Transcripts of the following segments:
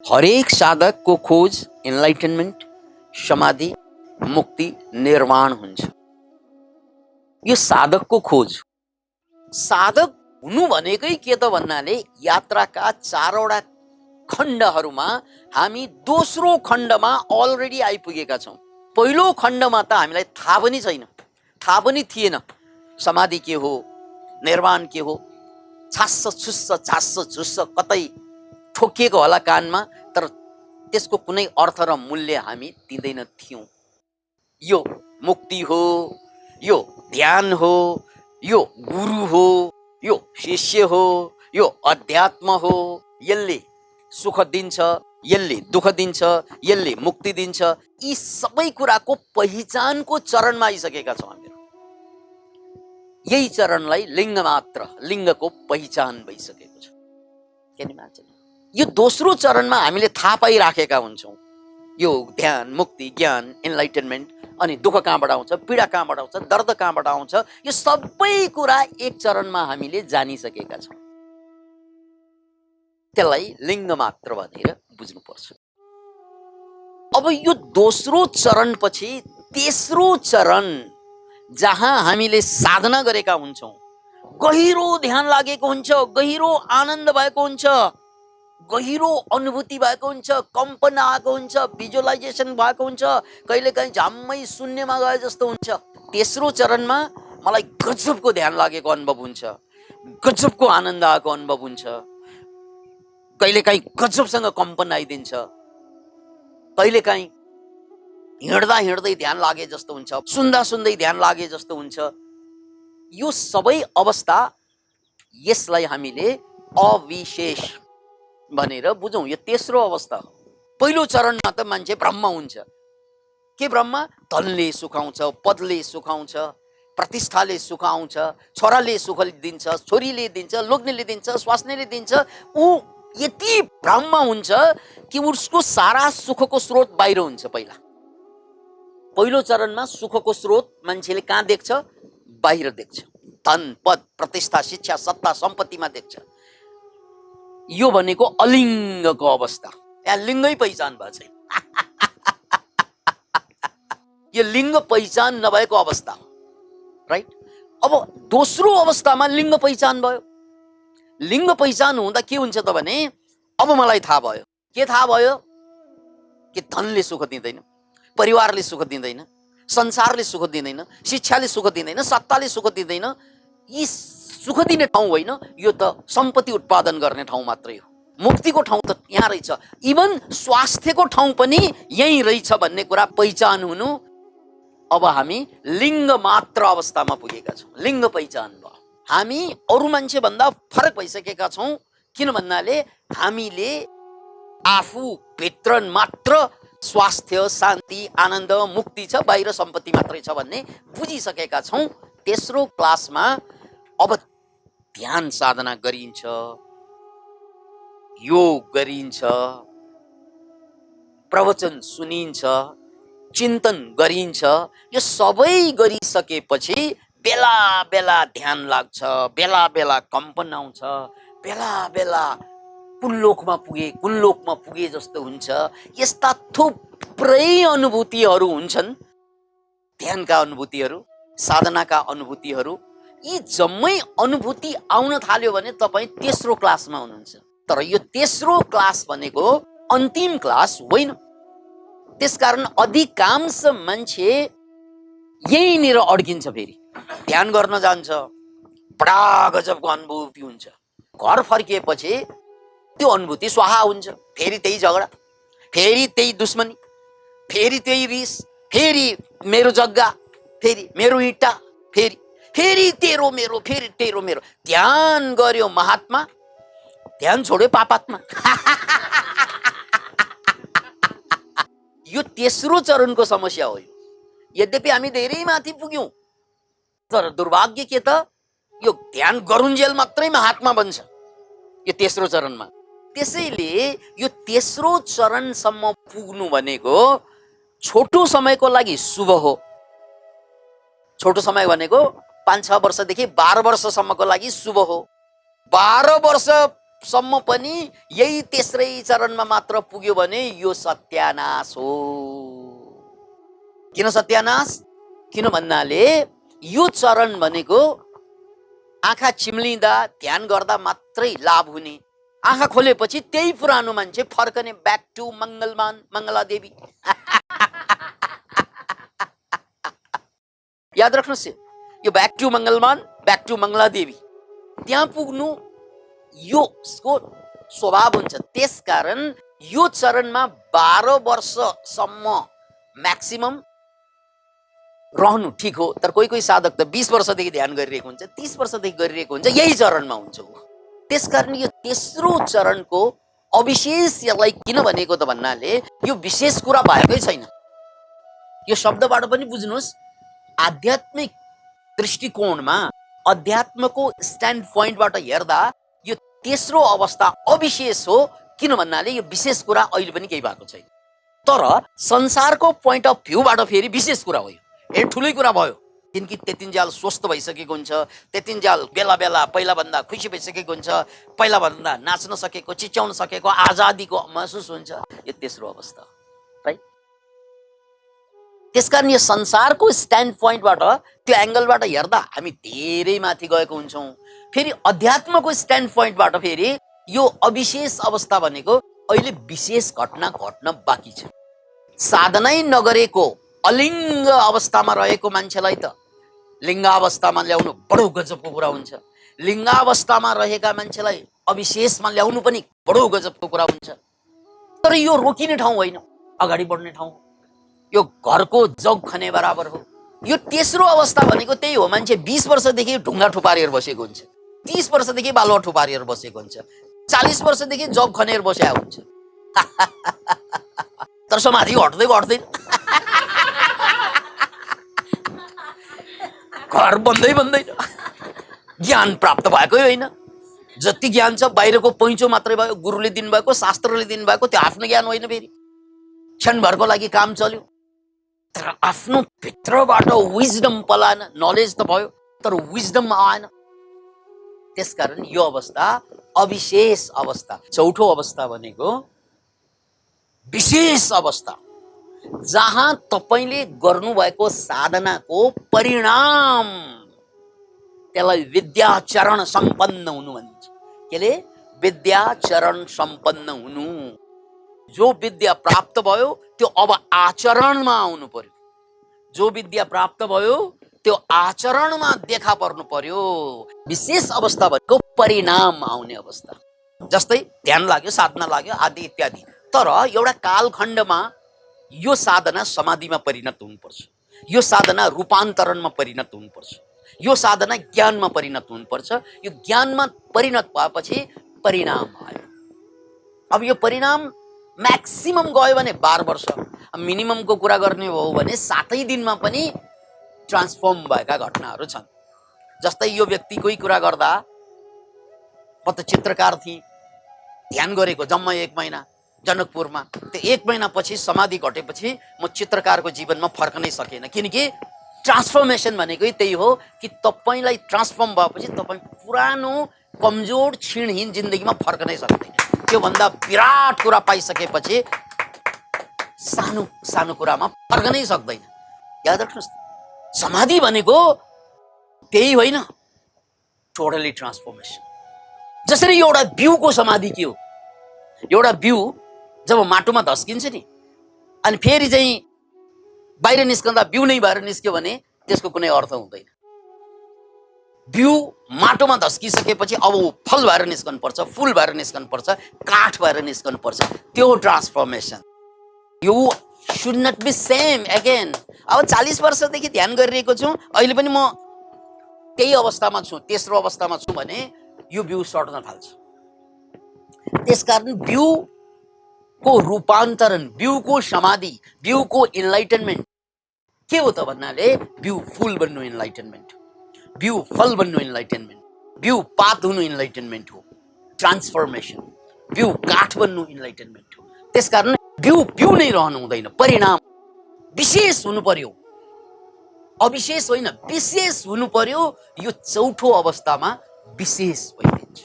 हरेक साधक को खोज इनलाइटनमेन्ट, समाधि, मुक्ति, निर्वाण हुन्छ। यो साधकको खोज। साधक हुनु भनेकै के त भन्नाले यात्राका चारवटा खण्डहरूमा हामी दोस्रो खण्डमा अलरेडी आइपुगेका छौँ। पहिलो खण्डमा त हामीलाई थाहा पनि छैन, थाहा पनि थिएन समाधि के हो, निर्वाण के हो। छास्स छुस्स झास्स झुस्स कतै ठोकिएको होला कानमा, तर त्यसको कुनै अर्थ र मूल्य हामी दिँदैन थियौँ। यो मुक्ति हो, यो ध्यान हो, यो गुरु हो, यो शिष्य हो, यो अध्यात्म हो, यसले सुख दिन्छ, यसले दुःख दिन्छ, यसले मुक्ति दिन्छ। यी सबै कुराको पहिचानको चरणमा आइसकेका छौँ हामीहरू। यही चरणलाई लिङ्ग मात्र, लिङ्गको पहिचान भइसकेको छ। यो दोस्रो चरणमा हामीले थाहा पाइराखेका हुन्छौँ। यो ध्यान, मुक्ति, ज्ञान, इनलाइटनमेन्ट, अनि दुःख कहाँबाट आउँछ, पीडा कहाँबाट आउँछ, दर्द कहाँबाट आउँछ, यो सबै कुरा एक चरणमा हामीले जानिसकेका छौँ। त्यसलाई लिङ्ग मात्र भनेर बुझ्नुपर्छ। अब यो दोस्रो चरणपछि तेस्रो चरण जहाँ हामीले साधना गरेका हुन्छौँ, गहिरो ध्यान लागेको हुन्छ, गहिरो आनन्द भएको हुन्छ, गहिरो अनुभूति भएको हुन्छ, कम्पन आएको हुन्छ, भिजुअलाइजेसन भएको हुन्छ, कहिलेकाहीँ झ्याम्मै शून्यमा गए जस्तो हुन्छ। तेस्रो चरणमा मलाई गजबको ध्यान लागेको अनुभव हुन्छ, गजबको आनन्द आएको अनुभव हुन्छ, कहिलेकाहीँ गजबसँग कम्पन आइदिन्छ, कहिलेकाहीँ हिँड्दा हिँड्दै ध्यान लागे जस्तो हुन्छ, सुन्दा सुन्दै ध्यान लागे जस्तो हुन्छ। यो सबै अवस्था, यसलाई हामीले अविशेष भनेर बुझौँ। यो तेस्रो अवस्था हो। पहिलो चरणमा त मान्छे ब्रह्म हुन्छ। के ब्रह्म? धनले सुखाउँछ, पदले सुखाउँछ, प्रतिष्ठाले सुख आउँछ, छोराले सुख दिन्छ, छोरीले दिन्छ, लोग्नेले दिन्छ, स्वास्नीले दिन्छ। ऊ यति ब्रह्म हुन्छ कि उसको सारा सुखको स्रोत बाहिर हुन्छ। पहिलो चरणमा सुखको स्रोत मान्छेले कहाँ देख्छ? बाहिर देख्छ। धन, पद, प्रतिष्ठा, शिक्षा, सत्ता, सम्पत्तिमा देख्छ। यो भनेको अलिङ्गको अवस्था। यहाँ लिङ्गै पहिचान भएको छैन। यो लिङ्ग पहिचान नभएको अवस्था हो, राइट? अब दोस्रो अवस्थामा लिङ्ग पहिचान भयो। लिङ्ग पहिचान हुँदा के हुन्छ त भने, अब मलाई थाहा भयो। के थाहा भयो? कि धनले सुख दिँदैन, परिवारले सुख दिँदैन, संसारले सुख दिँदैन, शिक्षाले सुख दिँदैन, सत्ताले सुख दिँदैन। यी सुख दिने ठाउँ होइन, यो त सम्पत्ति उत्पादन गर्ने ठाउँ मात्रै हो। मुक्तिको ठाउँ त यहाँ रहेछ, इभन स्वास्थ्यको ठाउँ पनि यहीँ रहेछ भन्ने कुरा पहिचान हुनु। अब हामी लिङ्ग मात्र अवस्थामा पुगेका छौँ। लिङ्ग पहिचान भयो। हामी अरू मान्छे भन्दा फरक भइसकेका छौँ। किन भन्नाले हामीले आफू भित्र मात्र स्वास्थ्य, शान्ति, आनन्द, मुक्ति छ, बाहिर सम्पत्ति मात्रै छ भन्ने बुझिसकेका छौँ। तेस्रो क्लासमा अब ध्यान साधना गरिन्छ, योग गरिन्छ, प्रवचन सुनिन्छ, चिन्तन गरिन्छ। यो सबै गरिसकेपछि बेला बेला ध्यान लाग्छ, बेला बेला कम्पन आउँछ, बेला बेला कुन लोकमा पुगे जस्तो हुन्छ। यस्ता थुप्रै अनुभूतिहरू हुन्छन्, ध्यानका अनुभूतिहरू, साधनाका अनुभूतिहरू। यी जम्मै अनुभूति आउन थाल्यो भने तपाईँ तेस्रो क्लासमा हुनुहुन्छ। तर यो तेस्रो क्लास भनेको अन्तिम क्लास होइन। त्यसकारण अधिकांश मान्छे यहीँनिर अड्किन्छ। फेरि ध्यान गर्न जान्छ, बडा गजबको अनुभूति हुन्छ। घर फर्किएपछि त्यो अनुभूति स्वाहा हुन्छ। फेरि त्यही झगडा, फेरि त्यही दुश्मनी, फेरि त्यही रिस, फेरि मेरो जग्गा, फेरि मेरो इँटा, फेरि तेरो मेरो, फेरि तेरो मेरो। ध्यान गर्यो महात्मा, ध्यान छोड्यो पापात्मा। यो तेस्रो चरणको समस्या हो। यद्यपि हामी धेरै माथि पुग्यौं, तर दुर्भाग्य के त, यो ध्यान गरुन्जेल मात्रै महात्मा बन्छ यो तेस्रो चरणमा। त्यसैले यो तेस्रो चरणसम्म पुग्नु भनेको छोटो समयको लागि शुभ हो। छोटो समय भनेको 5-6 वर्षदेखि 12 वर्षसम्मको लागि शुभ हो। 12 वर्ष सम्म पनि यही तेस्रै चरणमा मात्र पुग्यो भने यो सत्यानाश हो। किन सत्यानाश? किन भन्नाले यो चरण भनेको आँखा चिम्लिँदा ध्यान गर्दा मात्रै लाभ हुने, आँखा खोलेपछि त्यही पुरानो मान्छे फर्कने, ब्याक टु मङ्गलमान मङ्गला देवी। याद राख्नुहोस्, यो back to मङ्गलमान back to Mangala देवी, त्यहाँ पुग्नु यो स्वभाव हुन्छ। त्यसकारण यो चरणमा 12 वर्षसम्म म्याक्सिमम रहनु ठिक हो। तर कोही कोही साधक त 20 वर्षदेखि ध्यान गरिरहेको हुन्छ, 30 वर्षदेखि गरिरहेको हुन्छ, यही चरणमा हुन्छ। त्यसकारण यो तेस्रो चरणको अविशेष यसलाई किन भनेको त भन्नाले यो विशेष कुरा भएकै छैन। यो शब्दबाट पनि बुझ्नुहोस्, आध्यात्मिक दृष्टिकोणमा अध्यात्मको स्ट्यान्ड पोइन्टबाट हेर्दा यो तेस्रो अवस्था अविशेष हो। किन भन्नाले यो विशेष कुरा अहिले पनि केही भएको छैन। तर संसारको पोइन्ट अफ भ्यूबाट फेरि विशेष कुरा हो, यो ठुलै कुरा भयो। किनकि त्यतिन्जेल स्वस्थ भइसकेको हुन्छ, त्यतिन्जेल बेला बेला पहिलाभन्दा खुसी भइसकेको हुन्छ, पहिलाभन्दा नाच्न सकेको, चिच्याउन सकेको, आजादीको महसुस हुन्छ। यो तेस्रो अवस्था, राइट? त्यसकारण यो संसारको स्ट्यान्ड पोइन्टबाट, त्यो एङ्गलबाट हेर्दा हामी धेरै माथि गएको हुन्छौँ। फेरि अध्यात्मको स्ट्यान्ड पोइन्टबाट फेरि यो अविशेष अवस्था भनेको अहिले विशेष घटना घट्न बाँकी छ। साधनै नगरेको अलिङ्ग अवस्थामा रहेको मान्छेलाई त लिङ्गावस्थामा ल्याउनु बडो गजबको कुरा हुन्छ। लिङ्गावस्थामा रहेका मान्छेलाई अविशेषमा ल्याउनु पनि बडो गजबको कुरा हुन्छ। तर यो रोकिने ठाउँ होइन, अगाडि बढ्ने ठाउँ। यो घरको जग खने बराबर हो। यो तेस्रो अवस्था भनेको त्यही हो। मान्छे 20 वर्षदेखि ढुङ्गा ठुपारेर बसेको हुन्छ, 30 वर्षदेखि बालुवा ठुपारेर बसेको हुन्छ, 40 वर्षदेखि जग खनेर बसेको हुन्छ। तर समाधि घट्दै घट्दैन, घर बन्दै बन्दैन, ज्ञान प्राप्त भएकै होइन। जति ज्ञान छ बाहिरको पैँचो मात्रै भयो, गुरुले दिनुभएको, शास्त्रले दिनुभएको, त्यो आफ्नो ज्ञान होइन। फेरि क्षणभरको लागि काम चल्यो, तर आफ्नो भित्रबाट विजडम पलाएन। नलेज त भयो तर विजडम आएन। त्यसकारण यो अवस्था अविशेष अवस्था। चौथो अवस्था भनेको विशेष अवस्था, जहाँ तपाईले गर्नुभएको साधनाको परिणाम, त्यसलाई विद्याचरण सम्पन्न हुनु भनिन्छ। केले? विद्याचरण सम्पन्न हुनु। जो विद्या प्राप्त भयो त्यो अब आचरणमा आउनु पर्यो। जो विद्या प्राप्त भयो त्यो आचरणमा देखा पर्नु पर्यो। विशेष अवस्था भनेको परिणाम आउने अवस्था। जस्तै ध्यान लाग्यो, साधना लाग्यो आदि इत्यादि। तर एउटा कालखण्डमा यो साधना समाधिमा परिणत हुनुपर्छ, यो साधना रूपान्तरणमा परिणत हुनुपर्छ, यो साधना ज्ञानमा परिणत हुनुपर्छ। यो ज्ञानमा परिणत भएपछि परिणाम आयो। अब यो परिणाम म्याक्सिमम गयो भने 12 वर्ष, मिनिममको कुरा गर्ने हो भने 7 दिनमा पनि ट्रान्सफर्म भएका घटनाहरू छन्। जस्तै यो व्यक्तिकै कुरा गर्दा, म त चित्रकार थिएँ, ध्यान गरेको जम्मा 1 महिना जनकपुरमा। त्यो 1 महिनापछि समाधि घटेपछि म चित्रकारको जीवनमा फर्कनै सकेन। किनकि ट्रान्सफर्मेसन भनेकै त्यही हो कि तपाईलाई ट्रान्सफर्म भएपछि तपाईँ पुरानो कमजोर क्षीणहीन जिन्दगीमा फर्कनै सक्दैन। त्योभन्दा विराट कुरा पाइसकेपछि सानो सानो कुरामा फर्कनै सक्दैन। याद राख्नुहोस्, समाधि भनेको त्यही होइन, टोटली ट्रान्सफर्मेसन। जसरी एउटा बिउको समाधि के हो? एउटा बिउ जब माटोमा धस्किन्छ नि, अनि फेरि चाहिँ बाहिर निस्कँदा बिउ नै भएर निस्क्यो भने त्यसको कुनै अर्थ हुँदैन। बिउ माटोमा धस्किसकेपछि अब फल भएर निस्कनु पर्छ, फुल भएर निस्कनु पर्छ, काठ भएर निस्कनु पर्छ। त्यो ट्रान्सफर्मेसन। यो should not be same again. अब 40 वर्षदेखि ध्यान गरिरहेको छु, अहिले पनि म त्यही अवस्थामा छु, तेस्रो अवस्थामा छु भने यो बिउ सड्न थाल्छ। त्यसकारण बिउको रूपान्तरण, बिउको समाधि, बिउको इन्लाइटनमेन्ट के हो त भन्नाले बिउ फुल बन्नु इन्लाइटनमेन्ट, बिउ फल बन्नु इन्लाइटनमेन्ट, बिउ पात हुनु इन्लाइटनमेन्ट हो, ट्रान्सफर्मेसन। बिउ काठ बन्नु इन्लाइटनमेन्ट हो। त्यसकारण बिउ बिउ नै रहनु हुँदैन, परिणाम विशेष हुनु पर्यो, अविशेष होइन, विशेष हुनु पर्यो। यो चौथो अवस्थामा विशेष भइदिन्छ।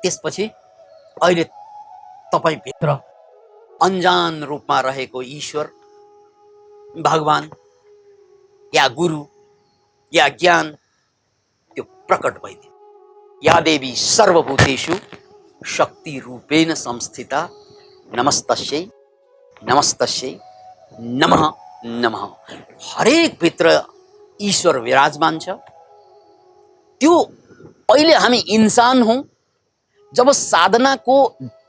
त्यसपछि अहिले तपाईभित्र अन्जान रूपमा रहेको ईश्वर, भगवान या गुरु या ज्ञान त्यो प्रकट भइदियो। या देवी सर्वभूतेषु शक्ति रूपेण संस्थिता नमस्तस्यै नमस्तस्यै नमः नमः। हरेक भित्र ईश्वर विराजमान छ। त्यो अहिले हामी इन्सान हौं। जब साधनाको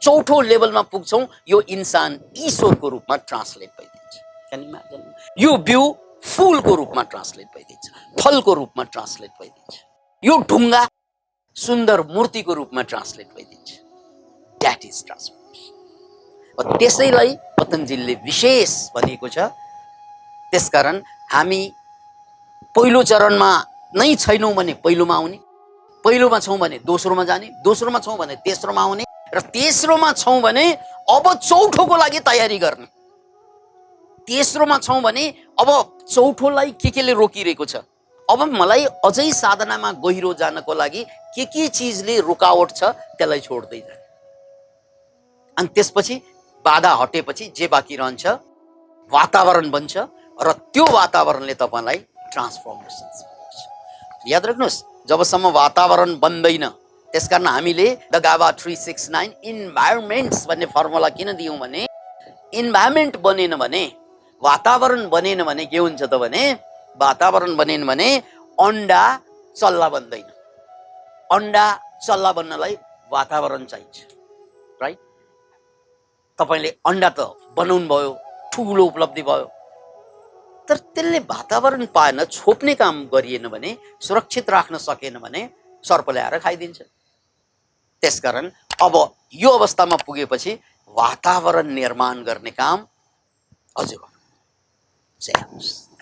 चौथो लेभलमा पुग्छौं यो इन्सान ईश्वरको रूपमा ट्रान्सलेट भइदिन्छ। Can you imagine? यो बिउ फूलको रूपमा ट्रान्सलेट भइदिन्छ, फलको रूपमा ट्रान्सलेट भइदिन्छ, यो ढुङ्गा सुन्दर मूर्तिको रूपमा ट्रान्सलेट भइदिन्छ। That is transformation. त्यसैलाई पतञ्जलिले विशेष भनिएको छ। त्यसकारण हामी पहिलो चरणमा नै छैनौं भने पहिलोमा आउने, पहिलोमा छौं भने दोस्रोमा जाने, दोस्रोमा छौं भने तेस्रोमा आउने, र तेस्रोमा छौं भने अब चौथोको लागि तयारी गर्ने, तेस्रोमा छौं भने अब चौथोलाई केले रोकिरहेको छ, अब मलाई अझै साधनामा गहिरो जानको लागि के चीजले रुकावट छ त्यसलाई छोड्दै जाने। अनि त्यसपछि बाधा हटेपछि जे बाँकी रहन्छ वातावरण बन्छ र त्यो वातावरणले तपाईलाई ट्रान्सफर्मेसन गर्छ। याद राख्नुस्, जबसम्म वातावरण बन्दैन, त्यसकारण हामीले द गाभा 369 इन्भाइरोमेन्ट्स भन्ने फर्मुला किन दियौं भने इन्भाइरोमेन्ट बनेन भने, वातावरण बनेन भने के हुन्छ त भने, वातावरण बनेन भने अन्डा चल्ला बन्दैन। अन्डा चल्ला बन्नलाई वातावरण चाहिन्छ, राइट? तपाईले अन्डा त बनाउनु भयो, ठुलो उपलब्धि भयो, तर त्यसले वातावरण पाएन, छोप्ने काम गरिएन भने, सुरक्षित राख्न सकेन भने सर्पले आएर खाइदिन्छ। त्यसकारण अब यो अवस्थामा पुगेपछि वातावरण निर्माण गर्ने काम अझै गर्नु। जय होस्।